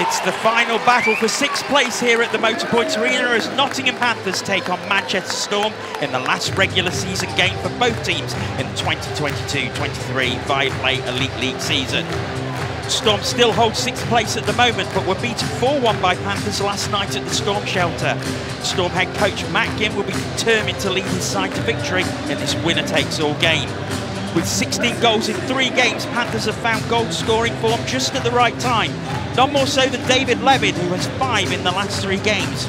It's the final battle for 6th place here at the Motorpoint Arena as Nottingham Panthers take on Manchester Storm in the last regular season game for both teams in the 2022-23 Viaplay Elite League season. Storm still holds 6th place at the moment, but were beaten 4-1 by Panthers last night at the Storm Shelter. Storm head coach Matt Ginn will be determined to lead his side to victory in this winner-takes-all game. With 16 goals in 3 games, Panthers have found goal-scoring form just at the right time. None more so than David Levin, who has 5 in the last 3 games.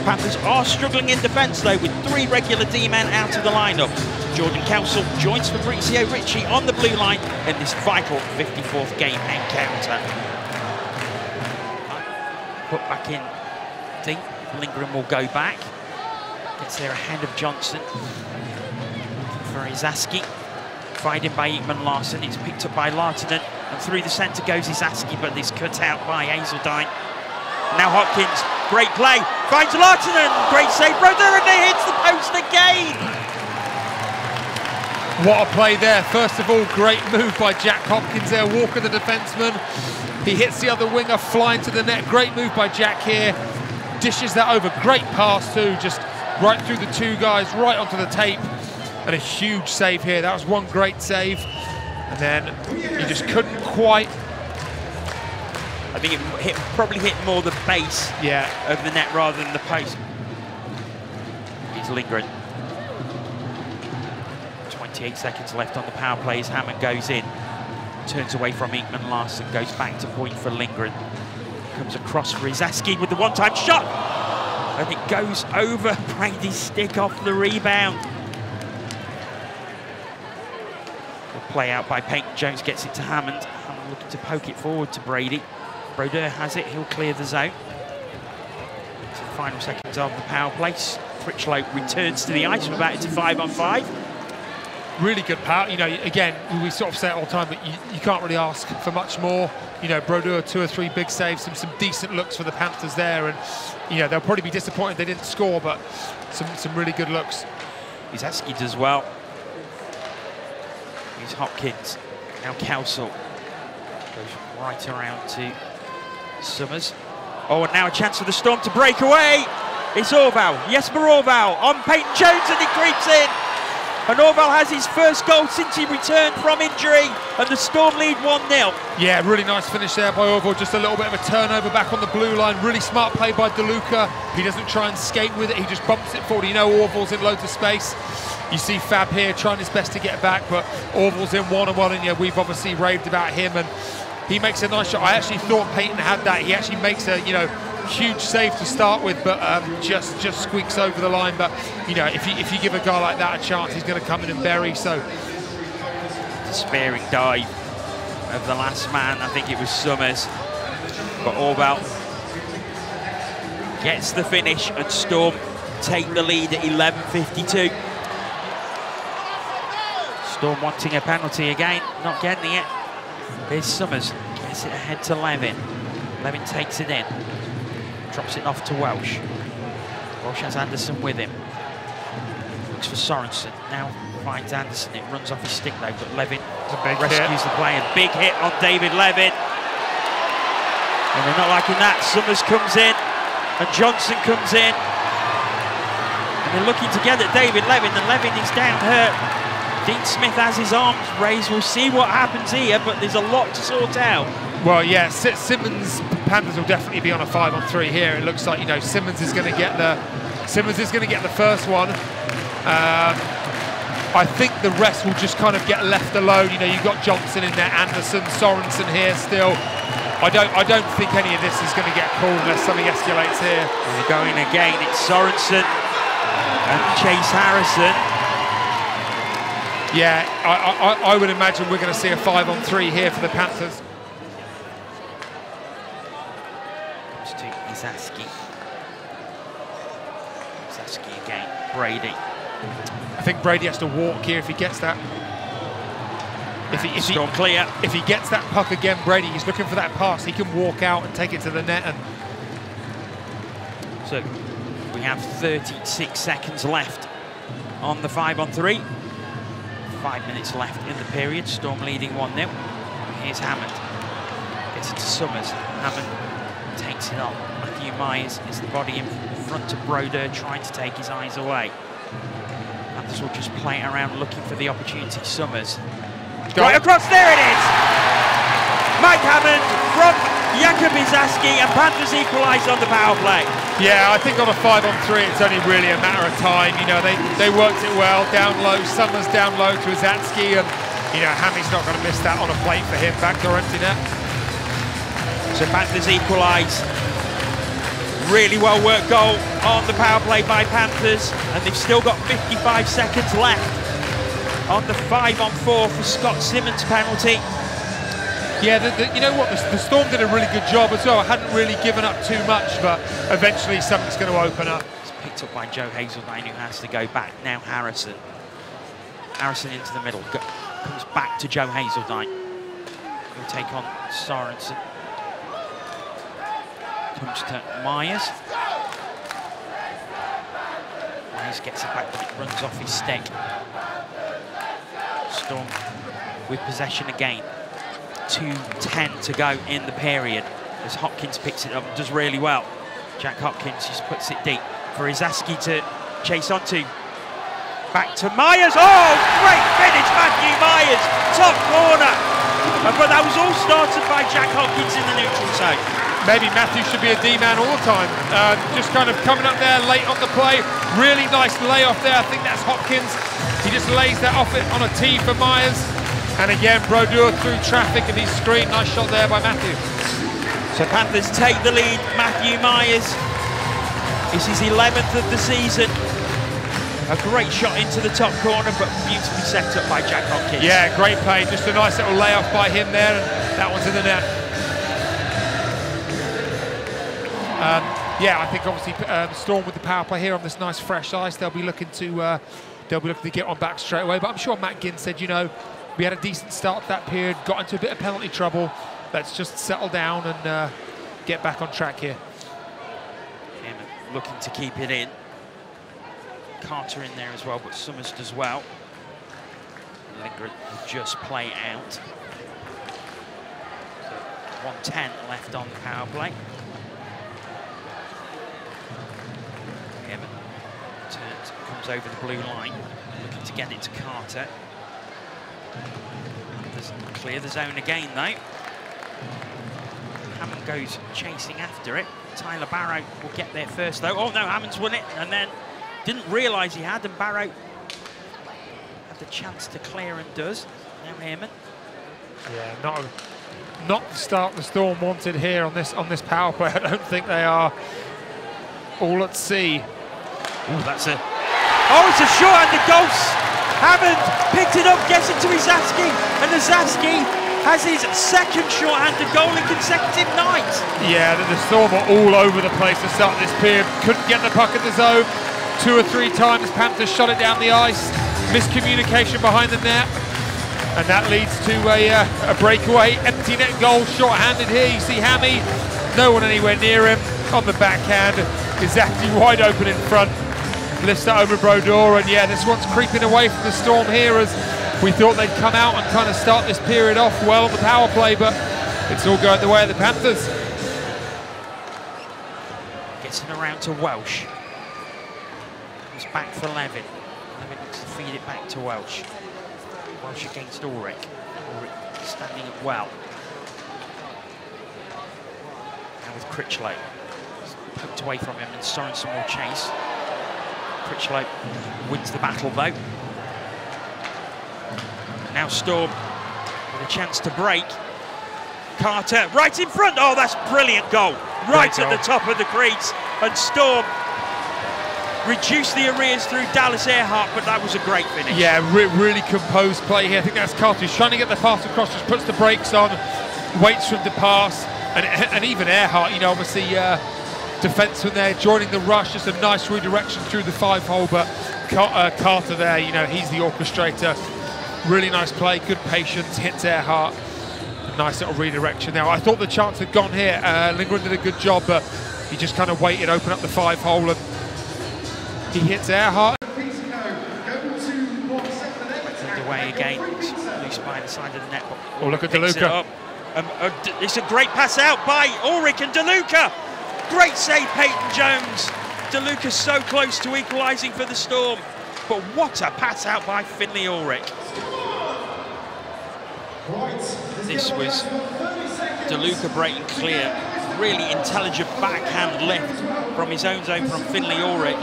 Panthers are struggling in defence, though, with 3 regular D-men out of the lineup. Jordan Kelsall joins Fabrizio Ricci on the blue line in this vital 54th game encounter. Put back in deep. Lindgren will go back. Gets there ahead of Johnson. For Izaski. Fired in by Ekman Larsson. It's picked up by Lartanen. And through the centre goes Izaski, but is cut out by Hazeldine. Now Hopkins. Great play. Finds Lartanen. Great save. Brodeur, and it hits the post again. What a play there. First of all, great move by Jack Hopkins there. Walker, the defenseman. He hits the other winger, flying to the net. Great move by Jack here. Dishes that over. Great pass too. Just right through the 2 guys, right onto the tape. And a huge save here. That was one great save. And then he just couldn't quite. I think it probably hit more the base of the net rather than the post. Here's Lindgren. 28 seconds left on the power play as Hammond goes in. Turns away from Ekman Larsson, goes back to point for Lindgren. Comes across for Izaski with the one-time shot. And it goes over Brady's stick off the rebound. Play out by Peyton Jones, gets it to Hammond. Hammond looking to poke it forward to Brady. Brodeur has it, he'll clear the zone. To the final seconds of the power play. Critchlow returns to the ice. We're back into 5-on-5. Really good power. You know, again, we sort of say it all the time, but you can't really ask for much more. You know, Brodeur, 2 or 3 big saves, some decent looks for the Panthers there. And, you know, they'll probably be disappointed they didn't score, but some really good looks. Izaski does well. Here's Hopkins, now Kelsall, goes right around to Summers. Oh, and now a chance for the Storm to break away. It's Orval, Jesper Orval on Peyton Jones, and he creeps in. And Orval has his first goal since he returned from injury, and the Storm lead 1-0. Yeah, really nice finish there by Orval, just a little bit of a turnover back on the blue line. Really smart play by DeLuca. He doesn't try and skate with it, he just bumps it forward. You know Orval's in loads of space. You see Fab here trying his best to get back, but Orval's in 1-on-1, and yeah, we've obviously raved about him, and he makes a nice shot. I actually thought Peyton had that. He actually makes a, you know, huge save to start with, but just squeaks over the line. But you know, if you give a guy like that a chance, he's going to come in and bury. So despairing dive of the last man, I think it was Summers, but Orval gets the finish, and Storm take the lead at 11:52. Storm wanting a penalty again, not getting it. Here's Summers, gets it ahead to Levin. Levin takes it in, drops it off to Welsh. Welsh has Anderson with him. Looks for Sorensen, now finds Anderson. It runs off his stick though, but Levin rescues the play. A big hit on David Levin. And they're not liking that. Summers comes in, and Johnson comes in. And they're looking to get at David Levin, and Levin is down hurt. Dean Smith has his arms raised. We'll see what happens here, but there's a lot to sort out. Well, yeah, Simmons, Panthers will definitely be on a 5-on-3 here. It looks like, you know, Simmons is going to get the first one. I think the rest will just kind of get left alone. You know, you've got Johnson in there, Anderson, Sorensen here still. I don't think any of this is going to get called unless something escalates here. They're going again. It's Sorensen and Chase Harrison. Yeah, I would imagine we're going to see a 5-on-3 here for the Panthers. Comes to Izaski. Izaski again. Brady. I think Brady has to walk here if he gets that. If he gets that puck again, Brady, he's looking for that pass. He can walk out and take it to the net. And so we have 36 seconds left on the 5-on-3. 5 minutes left in the period. Storm leading 1-0. Here's Hammond. Gets it to Summers. Hammond takes it on. Matthew Myers is the body in front of Brodeur, trying to take his eyes away. Panthers will just play it around, looking for the opportunity. Summers. Right across, there it is! Mike Hammond from Jakub Izaski, and Panthers equalise on the power play. Yeah, I think on a 5-on-3, it's only really a matter of time. You know, they worked it well, down low, Summers down low to Izaski, and, you know, Hammy's not going to miss that on a plate for him, back to empty net. So Panthers equalise. Really well worked goal on the power play by Panthers, and they've still got 55 seconds left on the 5-on-4 for Scott Simmons' penalty. Yeah, you know what, the Storm did a really good job as well. Hadn't really given up too much, but eventually something's going to open up. It's picked up by Joe Hazeldine, who has to go back. Now Harrison. Harrison into the middle, comes back to Joe Hazeldine. He'll take on Sorensen. Comes to Myers. Myers gets it back, but it runs off his stick. Storm with possession again. 2:10 to go in the period as Hopkins picks it up and does really well. Jack Hopkins just puts it deep for Izaski to chase onto. Back to Myers. Oh, great finish, Matthew Myers, top corner. But that was all started by Jack Hopkins in the neutral zone. Maybe Matthew should be a D-man all the time. Just kind of coming up there late on the play. Really nice layoff there. I think that's Hopkins. He just lays that off it on a tee for Myers. And again, Brodeur through traffic and his screen. Nice shot there by Matthew. So Panthers take the lead. Matthew Myers. This is 11th of the season. A great shot into the top corner, but beautifully set up by Jack Hopkins. Yeah, great play. Just a nice little layoff by him there, and that one's in the net. Yeah, I think obviously Storm with the power play here on this nice fresh ice, they'll be looking to get on back straight away. But I'm sure Matt Ginn said, you know, we had a decent start to that period, got into a bit of penalty trouble. Let's just settle down and get back on track here. Looking to keep it in. Carter in there as well, but Summers does well. Lindgren will just play out. So 1:10 left on the power play. Evan turns, comes over the blue line, looking to get it to Carter. Doesn't clear the zone again though. Hammond goes chasing after it. Tyler Barrow will get there first though. Oh no, Hammond's won it and then didn't realise he had, and Barrow had the chance to clear and does. Now Hammond. Yeah, not the start the Storm wanted here on this power play. I don't think they are all at sea. Oh, that's a... Oh, it's a short-handed goal. Hammond picked it up, gets it to Izaski, and Izaski has his second short-handed goal in consecutive nights. Yeah, the Storm are all over the place to start this period. Couldn't get the puck in the zone. 2 or 3 times Panthers shot it down the ice. Miscommunication behind the net. And that leads to a breakaway. Empty net goal, short-handed here. You see Hammy, no one anywhere near him. On the backhand, Izaski wide open in front. Lifts that over Brodeur, and yeah, this one's creeping away from the Storm here as we thought they'd come out and kind of start this period off well on the power play, but it's all going the way of the Panthers. Gets it around to Welsh. Comes back for Levin. Levin needs to feed it back to Welsh. Welsh against Ulrich. Ulrich standing up well. Now with Critchlow. Poked away from him and Sorensen will chase. Critchlow wins the battle though. Now Storm with a chance to break. Carter right in front. Oh, that's brilliant goal. Right at the top of the crease. And Storm reduced the arrears through Dallas Earhart, but that was a great finish. Yeah, really composed play here. I think that's Carter. He's trying to get the pass across, just puts the brakes on, waits for him to pass. And even Earhart, you know, obviously defenseman there joining the rush, just a nice redirection through the 5-hole, but Carter there, you know, he's the orchestrator. Really nice play, good patience, hits Earhart. Nice little redirection now. I thought the chance had gone here. Lindgren did a good job, but he just kind of waited, open up the 5-hole, and he hits Earhart. Away again, loose by the side of the net. Oh, look at DeLuca. It's a great pass out by Ulrich and DeLuca. Great save, Peyton Jones. DeLuca's so close to equalising for the Storm. But what a pass out by Finlay Ulrich. This was DeLuca breaking clear. Really intelligent backhand lift from his own zone from Finlay Ulrich.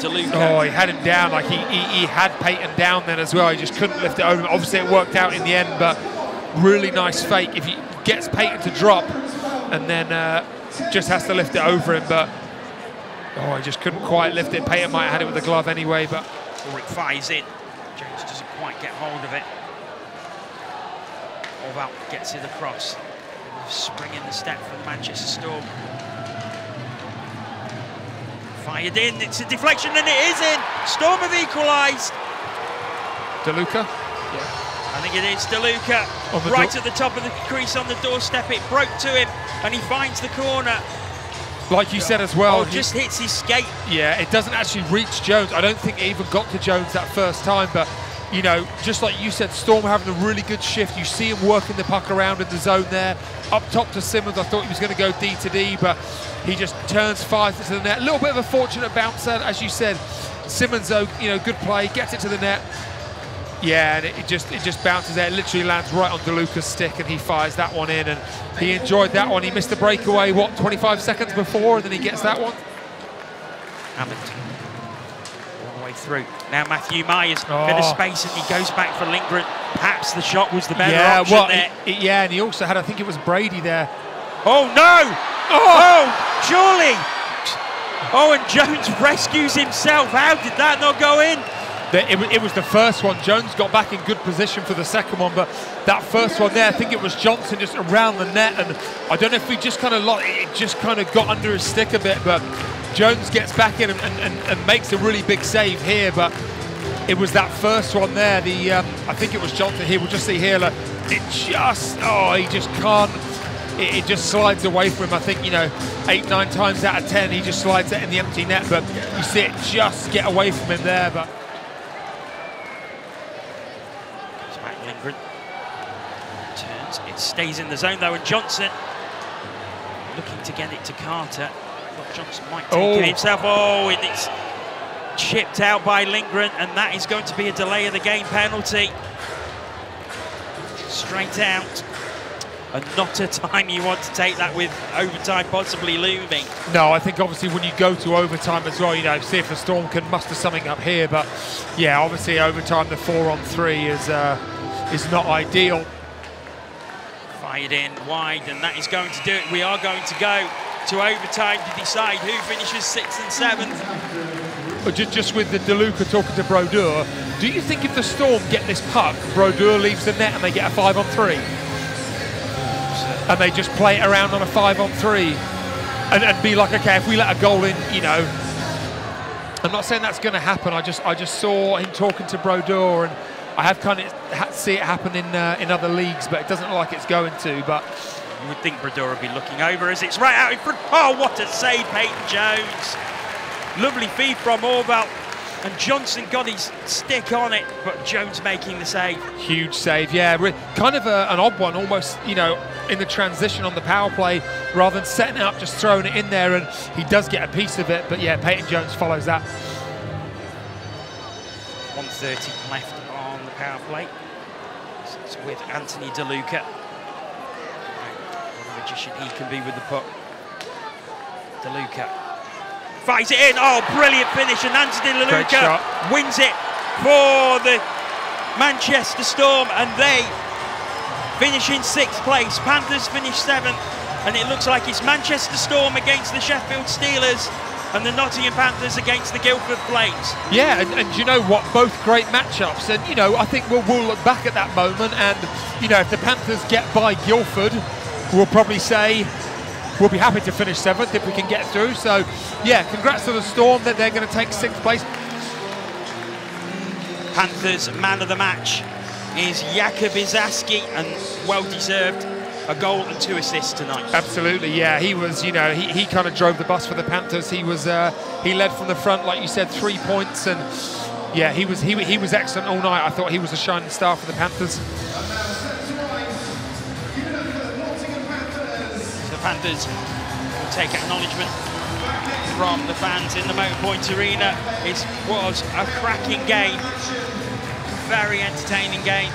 DeLuca. Oh, he had him down. Like he had Peyton down then as well. He just couldn't lift it over him. Obviously, it worked out in the end, but really nice fake. If he gets Peyton to drop and then just has to lift it over him, but oh, he just couldn't quite lift it. Peyton might have had it with the glove anyway, but Ulrich fires in. Jones doesn't quite get hold of it. Orval gets it across. Spring in the step for the Manchester Storm. Fired in, it's a deflection and it is in. Storm have equalised. DeLuca? Yeah. I think it is DeLuca. Right at the top of the crease on the doorstep. It broke to him and he finds the corner. Like you said as well. Oh, just hits his skate. Yeah, it doesn't actually reach Jones. I don't think it even got to Jones that first time, but you know, just like you said, Storm having a really good shift. You see him working the puck around in the zone there. Up top to Simmons, I thought he was going to go D to D, but he just turns, fires it to the net. A little bit of a fortunate bounce, as you said. Simmons, though, you know, good play, gets it to the net. Yeah, and it just bounces there. It literally lands right on DeLuca's stick, and he fires that one in, and he enjoyed that one. He missed the breakaway, what, 25 seconds before, and then he gets that one. Hammond. All the way through. Now Matthew Myers in a space, and he goes back for Lindgren. Perhaps the shot was the better option there. Yeah, and he also had, I think it was Brady there. Oh no! Oh, surely! Oh, and Jones rescues himself. How did that not go in? It was the first one. Jones got back in good position for the second one, but that first one there, I think it was Johnson just around the net, and I don't know if he just kind of it just kind of got under his stick a bit, but Jones gets back in and makes a really big save here, but it was that first one there. I think it was Johnson here. We'll just see here. Look, he just can't. It just slides away from him. I think, you know, 8-9 times out of 10 he just slides it in the empty net, but you see it just get away from him there. But Lindgren turns, it stays in the zone though, and Johnson looking to get it to Carter. But Johnson might take it himself. Oh, and it's chipped out by Lindgren, and that is going to be a delay of the game penalty. Straight out, and not a time you want to take that with overtime possibly looming. No, I think obviously when you go to overtime as well, you know, see if the Storm can muster something up here, but yeah, obviously overtime, the 4-on-3 is not ideal. Fired in wide, and that is going to do it. We are going to go to overtime to decide who finishes 6th and 7th. But just with the DeLuca talking to Brodeur, do you think if the Storm get this puck, Brodeur leaves the net and they get a 5-on-3? And they just play it around on a 5-on-3 and be like, okay, if we let a goal in, you know, I'm not saying that's going to happen. I just saw him talking to Brodeur, and I have kind of see it happen in other leagues, but it doesn't look like it's going to. But you would think Brodeur would be looking over as it's right out in front. Oh, what a save, Peyton Jones. Lovely feed from Orval, and Johnson got his stick on it, but Jones making the save. Huge save, yeah. Kind of an odd one, almost, you know, in the transition on the power play, rather than setting it up, just throwing it in there, and he does get a piece of it, but yeah, Peyton Jones follows that. 1:30 left on the power play. So it's with Anthony DeLuca. What a magician he can be with the puck. DeLuca fires it in. Oh, brilliant finish, and Anthony DeLuca wins it for the Manchester Storm, and they finish in 6th place. Panthers finish 7th, and it looks like it's Manchester Storm against the Sheffield Steelers and the Nottingham Panthers against the Guildford Flames. Yeah, and you know what, both great matchups, and you know, I think we'll look back at that moment, and you know, if the Panthers get by Guildford, we'll probably say we'll be happy to finish 7th if we can get through. So yeah, congrats to the Storm that they're going to take 6th place. Panthers man of the match is Jakub Izaski, and well deserved. A goal and 2 assists tonight. Absolutely, yeah. He was, you know, he kind of drove the bus for the Panthers. He was, he led from the front, like you said, 3 points, and yeah, he was excellent all night. I thought he was a shining star for the Panthers. Panthers will take acknowledgement from the fans in the Motorpoint Arena. It was a cracking game, very entertaining game.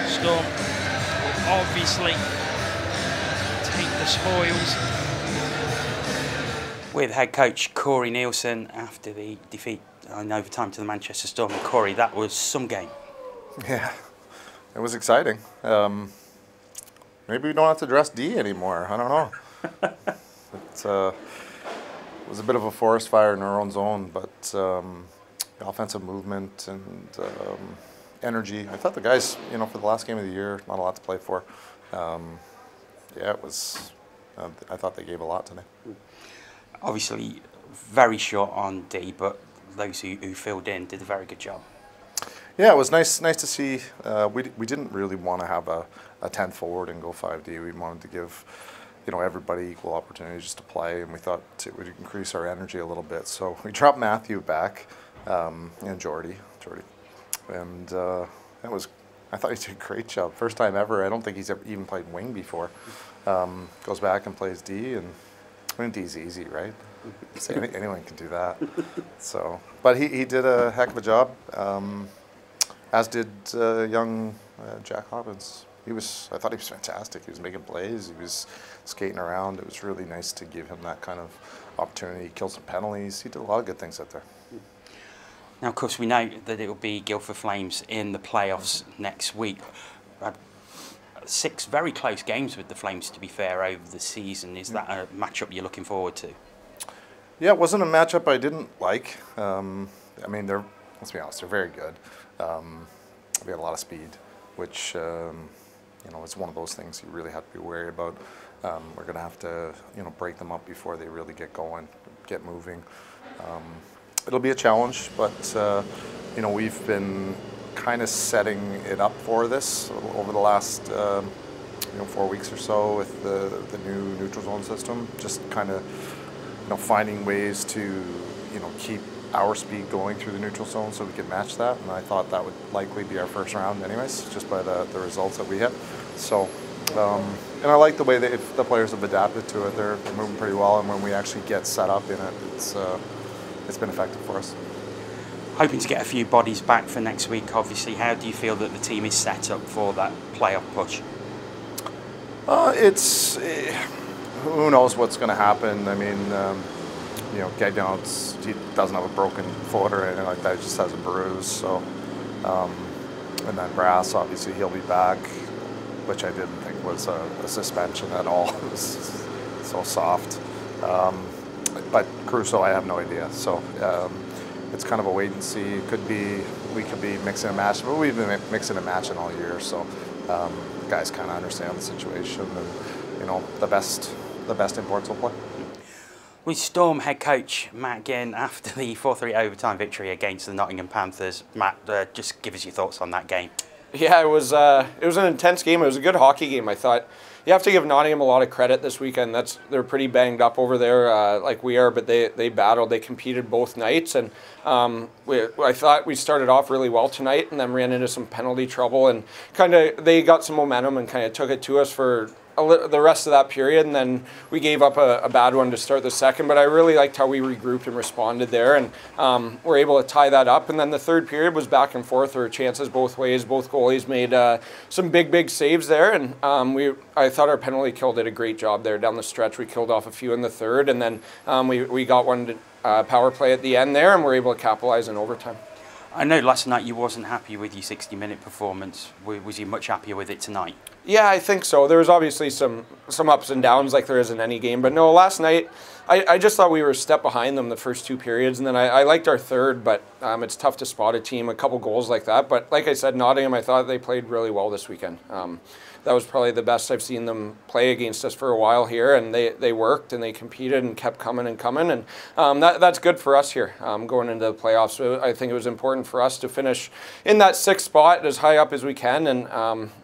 Storm will obviously take the spoils. With head coach Corey Neilson after the defeat in overtime to the Manchester Storm. And Corey, that was some game. Yeah, it was exciting. Maybe we don't have to dress D anymore. I don't know. It was a bit of a forest fire in our own zone, but offensive movement and energy. I thought the guys, you know, for the last game of the year, not a lot to play for. Yeah, it was. I thought they gave a lot today. Obviously, very short on D, but those who filled in did a very good job. Yeah, it was nice to see. We didn't really want to have a 10 forward and go 5D. We wanted to give, you know, everybody equal opportunities to play, and we thought it would increase our energy a little bit. So we dropped Matthew back and Jordy, and that was. I thought he did a great job. First time ever. I don't think he's ever even played wing before. Goes back and plays D, and I mean, D's easy, right? So anyone can do that. So, but he did a heck of a job, as did young Jack Hobbins. I thought he was fantastic. He was making plays. He was skating around. It was really nice to give him that kind of opportunity. He killed some penalties. He did a lot of good things out there. Now, of course, we know that it will be Guildford Flames in the playoffs next week. 6 very close games with the Flames, to be fair, over the season. Is that a matchup you're looking forward to? Yeah, it wasn't a matchup I didn't like. I mean, let's be honest, they're very good. They have a lot of speed, which, you know, it's one of those things you really have to be wary about. We're going to have to, you know, break them up before they really get going, get moving. It'll be a challenge, but, you know, we've been kind of setting it up for this over the last, you know, 4 weeks or so with the new neutral zone system. Just kind of, you know, finding ways to, you know, keep our speed going through the neutral zone so we can match that. And I thought that would likely be our first round anyways, just by the results that we had. So, and I like the way that the players have adapted to it. They're moving pretty well, and when we actually get set up in it, it's been effective for us. Hoping to get a few bodies back for next week, obviously. How do you feel that the team is set up for that playoff push? Who knows what's going to happen. I mean, you know, Gagnon, he doesn't have a broken foot or anything like that. He just has a bruise. So, and then Brass, obviously, he'll be back, which I didn't think was a suspension at all. It was so soft. But Crusoe, I have no idea. So it's kind of a wait and see. We could be mixing and matching, but we've been mixing and matching all year. So guys kind of understand the situation, and you know, the best imports will play. With Storm head coach Matt Ginn after the 4-3 overtime victory against the Nottingham Panthers, Matt, just give us your thoughts on that game. Yeah, it was an intense game. It was a good hockey game, I thought. You have to give Nottingham a lot of credit this weekend. They're pretty banged up over there, like we are, but they battled. They competed both nights, and I thought we started off really well tonight, and then ran into some penalty trouble, and they got some momentum and kind of took it to us for the rest of that period, and then we gave up a bad one to start the second. But I really liked how we regrouped and responded there, and were able to tie that up. And then the third period was back and forth. There were chances both ways. Both goalies made some big saves there, and I thought our penalty kill did a great job there down the stretch. We killed off a few in the third, and then we got one power play at the end there, and were able to capitalize in overtime. I know last night you wasn't happy with your 60-minute performance. Was you much happier with it tonight? Yeah, I think so. There was obviously some ups and downs like there is in any game. But no, last night I just thought we were a step behind them the first 2 periods. And then I liked our third, but it's tough to spot a team, a couple goals like that. But like I said, Nottingham, I thought they played really well this weekend. That was probably the best I've seen them play against us for a while here, and they worked and they competed and kept coming and coming, and that's good for us here going into the playoffs. So I think it was important for us to finish in that 6th spot as high up as we can, and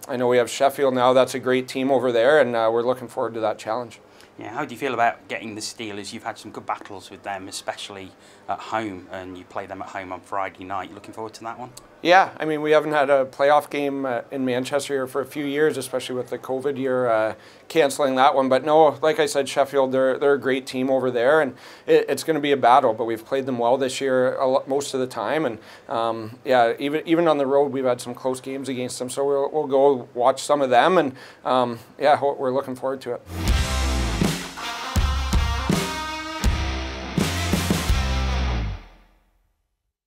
I know we have Sheffield now. That's a great team over there, and we're looking forward to that challenge. Yeah, how do you feel about getting the Steelers? You've had some good battles with them, especially at home, and you play them at home on Friday night. Looking forward to that one? Yeah, I mean, we haven't had a playoff game in Manchester here for a few years, especially with the COVID year cancelling that one. But no, like I said, Sheffield, they're a great team over there, and it's going to be a battle. But we've played them well this year most of the time, and yeah, even on the road, we've had some close games against them. So we'll go watch some of them, and yeah, we're looking forward to it.